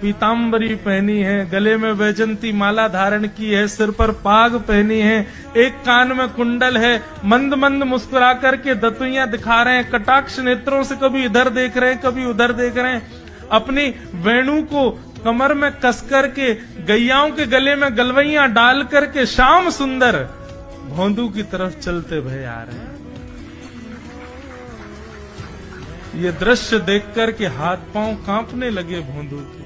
पीताम्बरी पहनी है, गले में वैजंती माला धारण की है, सिर पर पाग पहनी है, एक कान में कुंडल है, मंद मंद मुस्कुरा करके दतुइयां दिखा रहे हैं, कटाक्ष नेत्रों से कभी इधर देख रहे हैं कभी उधर देख रहे हैं, अपनी वेणु को कमर में कस करके गैयाओं के गले में गलवैयां डाल करके श्याम सुंदर भोंदू की तरफ चलते भय आ रहे हैं। ये दृश्य देख करके हाथ पांव कांपने लगे भोंदू के।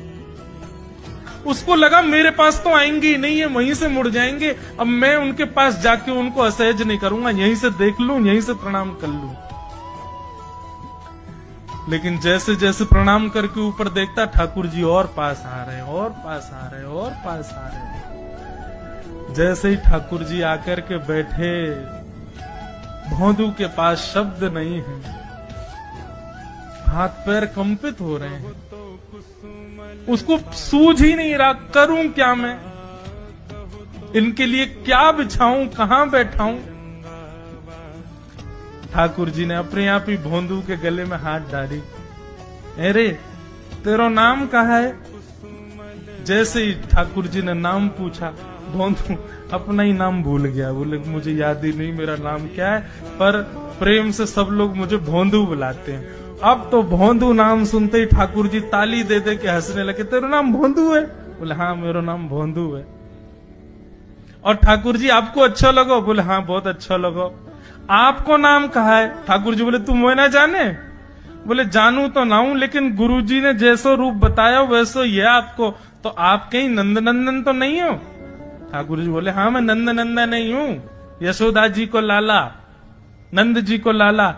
उसको लगा मेरे पास तो आएंगे ही नहीं, है वहीं से मुड़ जाएंगे, अब मैं उनके पास जाके उनको असहज नहीं करूंगा, यहीं से देख लूं, यहीं से प्रणाम कर लूं। लेकिन जैसे जैसे प्रणाम करके ऊपर देखता, ठाकुर जी और पास आ रहे हैं, और पास आ रहे हैं, और पास आ रहे हैं। जैसे ही ठाकुर जी आकर के बैठे, भोंदू के पास शब्द नहीं है, हाथ पैर कंपित हो रहे हैं, उसको सूझ ही नहीं रहा करूं क्या मैं, इनके लिए क्या बिछाऊं, कहां बैठाऊं। ठाकुर जी ने अपने आप ही भोंदू के गले में हाथ डाली, अरे तेरा नाम कहा है। जैसे ही ठाकुर जी ने नाम पूछा, भोंदू अपना ही नाम भूल गया, बोले मुझे याद ही नहीं मेरा नाम क्या है, पर प्रेम से सब लोग मुझे भोंदू बुलाते हैं। अब तो भोंदू नाम सुनते ही ठाकुर जी ताली दे दे के हंसने लगे, तेरा नाम भोंदू है? बोले हाँ मेरा नाम भोंदू है। और ठाकुर जी आपको अच्छा लगो? बोले हाँ बहुत अच्छा लगो। आपको नाम कहा है? ठाकुर जी बोले तू मोह ना जाने? बोले जानू तो ना हूं, लेकिन गुरुजी ने जैसो रूप बताया वैसो ये आपको, तो आप कहीं नंदनंदन तो नहीं हो? ठाकुर जी बोले हाँ मैं नंदनंदन नहीं हूं, यशोदा जी को लाला, नंद जी को लाला।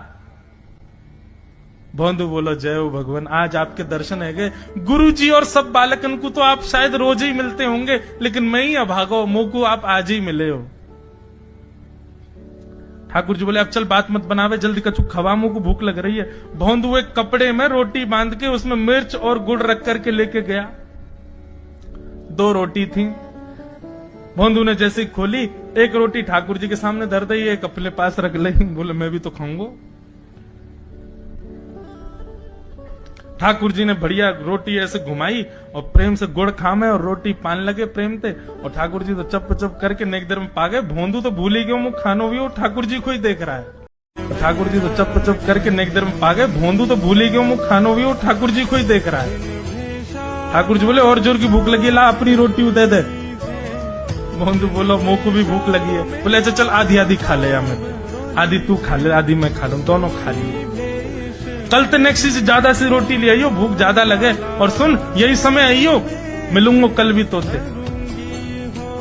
भोंदू बोलो जय हो भगवान, आज आपके दर्शन है गए। गुरुजी और सब बालकन को तो आप शायद रोज ही मिलते होंगे, लेकिन मैं ही अभागो, मोको आप आज ही मिले हो। ठाकुर जी बोले अब चल बात मत बनावे, जल्दी कछु खवा, मुंह को भूख लग रही है। भोंदू एक कपड़े में रोटी बांध के उसमें मिर्च और गुड़ रख करके लेके गया। 2 रोटी थी। भोंदू ने जैसे खोली, एक रोटी ठाकुर जी के सामने धर दी, एक अपने पास रख ली। बोले मैं भी तो खाऊंगा। ठाकुर जी ने बढ़िया रोटी ऐसे घुमाई और प्रेम से गुड़ खामे और रोटी पान लगे प्रेम से, और ठाकुर जी तो चप चप करके नेक देर में पा गए। भोंदू तो भूल ही गयो, मुख खानो भी हो, ठाकुर जी को ही देख रहा है। ठाकुर जी तो चप चप करके नेक देर में पा गए। भोंदू तो भूल ही गयो, मुख खानो भी हो, ठाकुर जी को ही देख रहा है। ठाकुर जी बोले और जोर की भूख लगी, ला अपनी रोटी दे दे। भोंदू बोलो मुंह को भी भूख लगी है। बोले अच्छा चल आधी आधी खा ले, या मैं आधी तू खा ले आधी मैं खा लूं, दोनों खा लिए। कल तनेक्सी से ज्यादा सी रोटी ले आइयो, भूख ज्यादा लगे, और सुन यही समय आइयो, मिलूंगा कल भी तोते।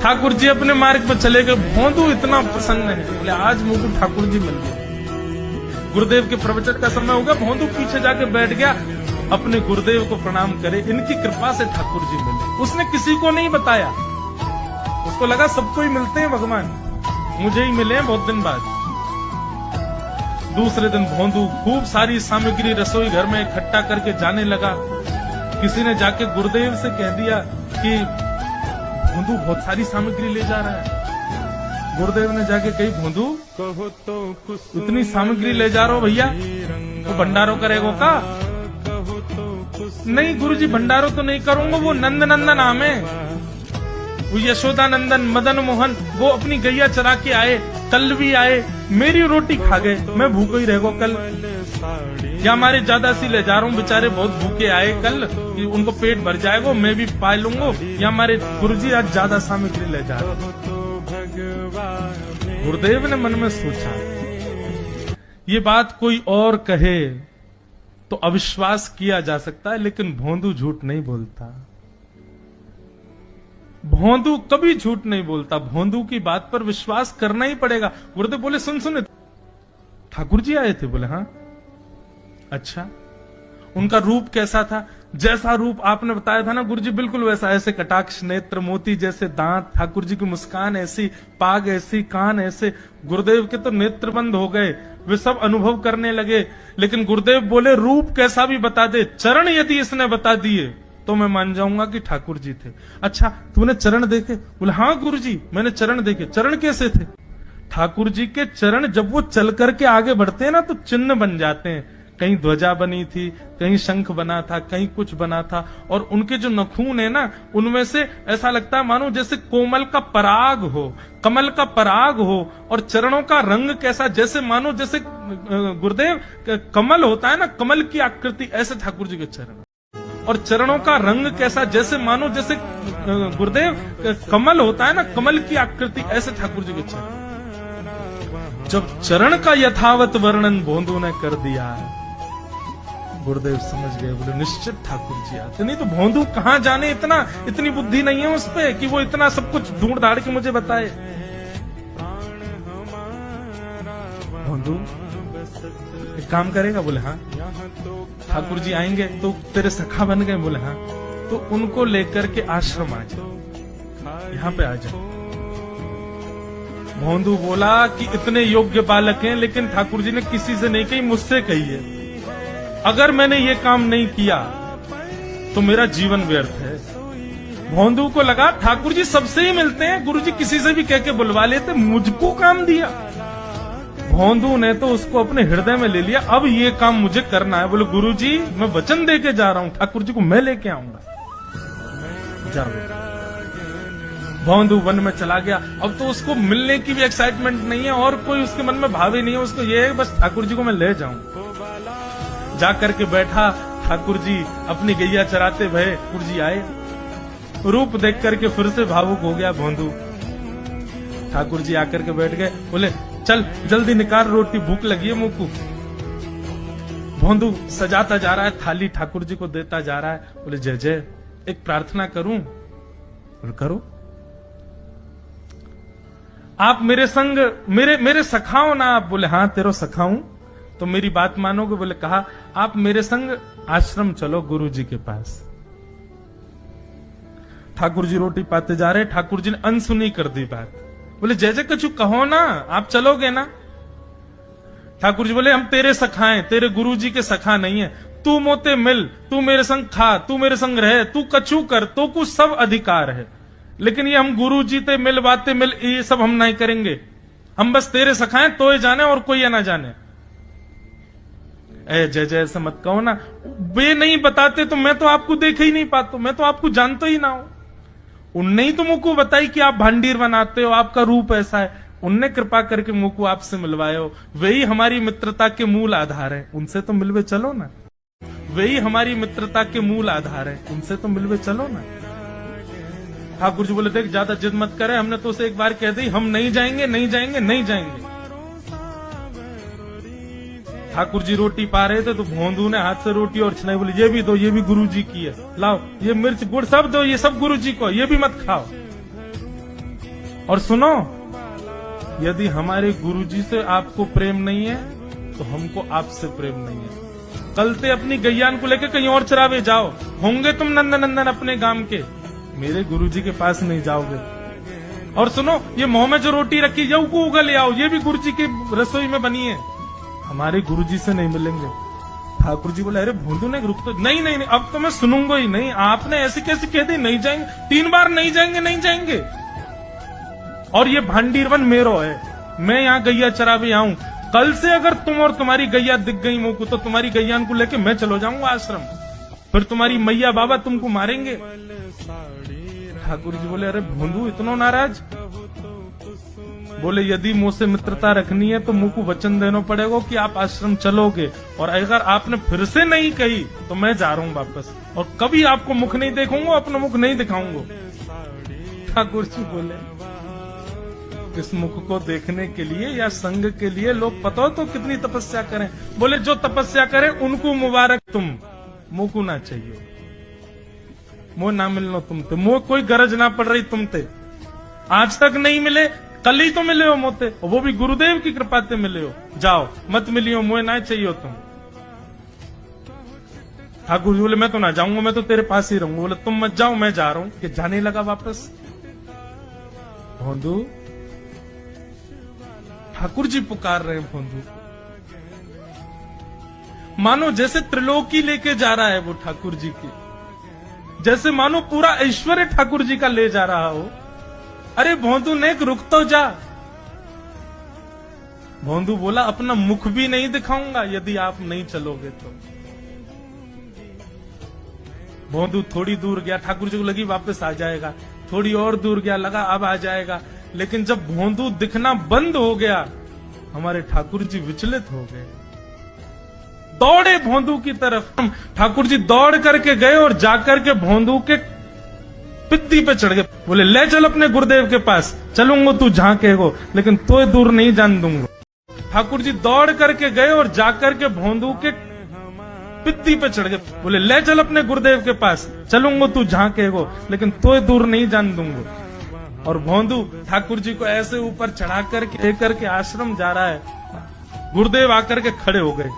ठाकुर जी अपने मार्ग पर चले गए। भोंदू इतना प्रसन्न है, बोले आज मुझको ठाकुर जी मिल गए। गुरुदेव के प्रवचन का समय होगा, भोंदू पीछे जाके बैठ गया, अपने गुरुदेव को प्रणाम करे, इनकी कृपा से ठाकुर जी मिले। उसने किसी को नहीं बताया, उसको लगा सबको ही मिलते हैं भगवान, मुझे ही मिले हैं बहुत दिन बाद। दूसरे दिन भोंदू खूब सारी सामग्री रसोई घर में इकट्ठा करके जाने लगा। किसी ने जाके गुरुदेव से कह दिया कि भोंदू बहुत सारी सामग्री ले जा रहा है। गुरुदेव ने जाके कही भोंदू इतनी सामग्री ले जा रहा हो भैया, तो भंडारो करेगो का? नहीं गुरुजी भंडारो तो नहीं करूंगा, वो नंद नंदन नाम है, वो यशोदा नंदन मदन मोहन, वो अपनी गैया चरा के आए, कल भी आए, मेरी रोटी खा गए, मैं भूखो ही रहेगा कल। या हमारे ज्यादा सी ले जा रहा हूँ, बेचारे बहुत भूखे आए कल, कि उनको पेट भर जाएगा, मैं भी पा लूंगा। या हमारे गुरुजी आज ज्यादा सामग्री ले जा रहे। गुरुदेव ने मन में सोचा ये बात कोई और कहे तो अविश्वास किया जा सकता है, लेकिन भोंदू झूठ नहीं बोलता। भोंदू कभी झूठ नहीं बोलता, भोंदू की बात पर विश्वास करना ही पड़ेगा। गुरुदेव बोले सुन सुन ठाकुर जी आए थे? बोले हाँ। अच्छा उनका रूप कैसा था? जैसा रूप आपने बताया था ना गुरुजी, बिल्कुल वैसा, ऐसे कटाक्ष नेत्र, मोती जैसे दांत, ठाकुर जी की मुस्कान ऐसी, पाग ऐसी, कान ऐसे। गुरुदेव के तो नेत्र बंद हो गए, वे सब अनुभव करने लगे। लेकिन गुरुदेव बोले रूप कैसा भी बता दे, चरण यदि इसने बता दिए तो मैं मान जाऊंगा कि ठाकुर जी थे। अच्छा तूने चरण देखे? बोले हाँ गुरुजी मैंने चरण देखे। चरण कैसे थे? ठाकुर जी के चरण जब वो चल करके आगे बढ़ते हैं ना तो चिन्ह बन जाते हैं, कहीं ध्वजा बनी थी, कहीं शंख बना था, कहीं कुछ बना था। और उनके जो नखून है ना, उनमें से ऐसा लगता है मानो जैसे कोमल का पराग हो, कमल का पराग हो। और चरणों का रंग कैसा, जैसे मानो जैसे गुरुदेव कमल होता है ना, कमल की आकृति, ऐसे ठाकुर जी के चरण। और चरणों का रंग कैसा, जैसे मानो जैसे गुरुदेव कमल होता है ना, कमल की आकृति, ऐसे ठाकुर जी के चरण। जब चरण का यथावत वर्णन भोंदू ने कर दिया, गुरुदेव समझ गए, बोले निश्चित ठाकुर जी आते। नहीं तो भोंदू कहां जाने, इतनी बुद्धि नहीं है उस पे कि वो इतना सब कुछ ढूंढ ढाड़ के मुझे बताए। भोंदू एक काम करेगा? बोले हाँ। ठाकुर जी आएंगे तो तेरे सखा बन गए? बोले हाँ। तो उनको लेकर के आश्रम आ जाओ, यहाँ पे आ जाओ। भोंदू बोला कि इतने योग्य बालक हैं, लेकिन ठाकुर जी ने किसी से नहीं कही, मुझसे कही है। अगर मैंने ये काम नहीं किया तो मेरा जीवन व्यर्थ है। भोंदू को लगा ठाकुर जी सबसे ही मिलते हैं, गुरु जी किसी से भी कह के बुलवा लेते, मुझको काम दिया। भोंदू ने तो उसको अपने हृदय में ले लिया, अब ये काम मुझे करना है। बोले गुरु जी मैं वचन दे के जा रहा हूं, ठाकुर जी को मैं लेके आऊंगा। जाओ। भोंदू वन में चला गया। अब तो उसको मिलने की भी एक्साइटमेंट नहीं है और कोई उसके मन में भाव ही नहीं है, उसको ये है बस ठाकुर जी को मैं ले जाऊं। जाकर के बैठा, ठाकुर जी अपनी गैया चराते भये, ठाकुर जी आए। रूप देख करके फिर से भावुक हो गया भोंदू। ठाकुर जी आकर के बैठ गए, बोले चल जल्दी निकाल रोटी, भूख लगी है मुंह को। भोंदू सजाता जा रहा है थाली, ठाकुर जी को देता जा रहा है। बोले जय जय, एक प्रार्थना करूं? बोले करो। आप मेरे संग मेरे सखा हो ना आप? बोले हाँ तेरो सखा हूं। तो मेरी बात मानोगे? बोले कहा आप मेरे संग आश्रम चलो गुरु जी के पास। ठाकुर जी रोटी पाते जा रहे, ठाकुर जी ने अनसुनी कर दी बात। बोले जय जय कछु कहो ना, आप चलोगे ना? ठाकुर जी बोले हम तेरे सखा हैं, तेरे गुरु जी के सखा नहीं है। तू मोते मिल, तू मेरे संग खा, तू मेरे संग रहे, तू कछु कर, तो कुछ सब अधिकार है, लेकिन ये हम गुरु जी ते मिल बातें मिल ये सब हम नहीं करेंगे। हम बस तेरे सखाएं तो ये जाने और कोई ये ना जाने। ए जय जय ऐसा मत कहो ना, वे नहीं बताते तो मैं तो आपको देख ही नहीं पाता, मैं तो आपको जानता ही ना हूं। उनने ही तो मुझको बताई कि आप भांडीर बनाते हो, आपका रूप ऐसा है, उनने कृपा करके मुझको आपसे मिलवाए हो। वही हमारी मित्रता के मूल आधार है, उनसे तो मिलवे चलो ना। वही हमारी मित्रता के मूल आधार है, उनसे तो मिलवे चलो ना। ठाकुर जी बोले देख ज्यादा जिद मत करे, हमने तो उसे एक बार कह दी हम नहीं जाएंगे नहीं जाएंगे नहीं जाएंगे। ठाकुर जी रोटी पा रहे थे तो भोंदू ने हाथ से रोटी और छनाई, बोले ये भी दो, ये भी गुरु जी की है, लाओ ये मिर्च गुड़ सब दो, ये सब गुरु जी को, ये भी मत खाओ। और सुनो, यदि हमारे गुरु जी से आपको प्रेम नहीं है तो हमको आपसे प्रेम नहीं है। कल से अपनी गैयान को लेकर कहीं और चरावे जाओ, होंगे तुम नंदन नंदन अपने गांव के, मेरे गुरु जी के पास नहीं जाओगे। और सुनो, ये मुंह में जो रोटी रखी है को उगल ले आओ, ये भी गुरु जी की रसोई में बनी है, हमारे गुरु जी से नहीं मिलेंगे। ठाकुर जी बोले अरे भोंदू ने रुक तो नहीं, नहीं नहीं अब तो मैं सुनूंगा ही नहीं, आपने ऐसे कैसे कह दी नहीं जाएंगे, 3 बार नहीं जाएंगे नहीं जाएंगे। और ये भांडीरवन मेरो है, मैं यहाँ गैया चरावे आऊं, कल से अगर तुम और तुम्हारी गैया दिख गई मुंह को तो तुम्हारी गैयान को लेके मैं चलो जाऊंगा आश्रम, फिर तुम्हारी मैया बाबा तुमको मारेंगे। ठाकुर जी बोले अरे भोंदू इतना नाराज? बोले यदि मुझसे मित्रता रखनी है तो मुझको वचन देना पड़ेगा कि आप आश्रम चलोगे, और अगर आपने फिर से नहीं कही तो मैं जा रहा हूं वापस, और कभी आपको मुख नहीं देखूंगा, अपना मुख नहीं दिखाऊंगा। ठाकुर जी बोले इस मुख को देखने के लिए या संग के लिए लोग पता हो तो कितनी तपस्या करें। बोले जो तपस्या करें उनको मुबारक, तुम मुख ना चाहिए, मुंह ना मिलना तुमते, मुंह कोई गरज ना पड़ रही तुमते, आज तक नहीं मिले, कल ही तो मिले हो मोते, वो भी गुरुदेव की कृपा से मिले हो, जाओ मत मिलियो, मुझे ना चाहिए तुम। ठाकुर जी बोले मैं तो ना जाऊंगा, मैं तो तेरे पास ही रहूंगा। बोले तुम मत जाओ, मैं जा रहा हूं। कि जाने लगा वापस। भोंदू, ठाकुर जी पुकार रहे हैं भोंदू, मानो जैसे त्रिलोकी लेके जा रहा है वो ठाकुर जी की, जैसे मानो पूरा ऐश्वर्य ठाकुर जी का ले जा रहा हो। अरे भोंदू ने रुक तो जा, भोंदू बोला अपना मुख भी नहीं दिखाऊंगा यदि आप नहीं चलोगे तो। भोंदू थोड़ी दूर गया, ठाकुर जी को लगी वापस आ जाएगा, थोड़ी और दूर गया, लगा अब आ जाएगा, लेकिन जब भोंदू दिखना बंद हो गया हमारे ठाकुर जी विचलित हो गए, दौड़े भोंदू की तरफ। ठाकुर जी दौड़ करके गए और जाकर के भोंदू के पित्ती पे चढ़ गए, बोले ले चल अपने गुरुदेव के पास, चलूंगा तू जहां कहेगो लेकिन तो दूर नहीं जान दूंगा। ठाकुर जी दौड़ करके गए और जाकर के भोंदू के पित्ती पे चढ़ गए, बोले ले चल अपने गुरुदेव के पास, चलूंगा तू जहां कहेगो लेकिन तो दूर नहीं जान दूंगा। और भोंदू ठाकुर जी को ऐसे ऊपर चढ़ा करके लेकर के आश्रम जा रहा है। गुरुदेव आकर के खड़े हो गए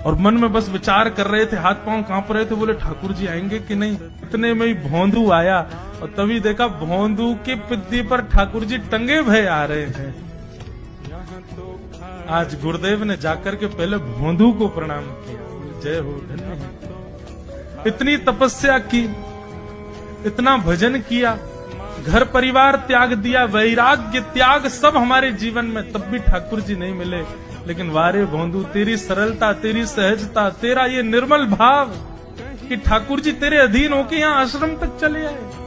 और मन में बस विचार कर रहे थे, हाथ पांव कांप रहे थे, बोले ठाकुर जी आएंगे कि नहीं। इतने में ही भोंदू आया और तभी देखा भोंदू की पित्ती पर ठाकुर जी टंगे भय आ रहे हैं। आज गुरुदेव ने जाकर के पहले भोंदू को प्रणाम किया, जय हो धन्य है। इतनी तपस्या की, इतना भजन किया, घर परिवार त्याग दिया, वैराग्य त्याग सब हमारे जीवन में, तब भी ठाकुर जी नहीं मिले। लेकिन वारे भोंदू तेरी सरलता, तेरी सहजता, तेरा ये निर्मल भाव कि ठाकुर जी तेरे अधीन होके यहाँ आश्रम तक चले आए।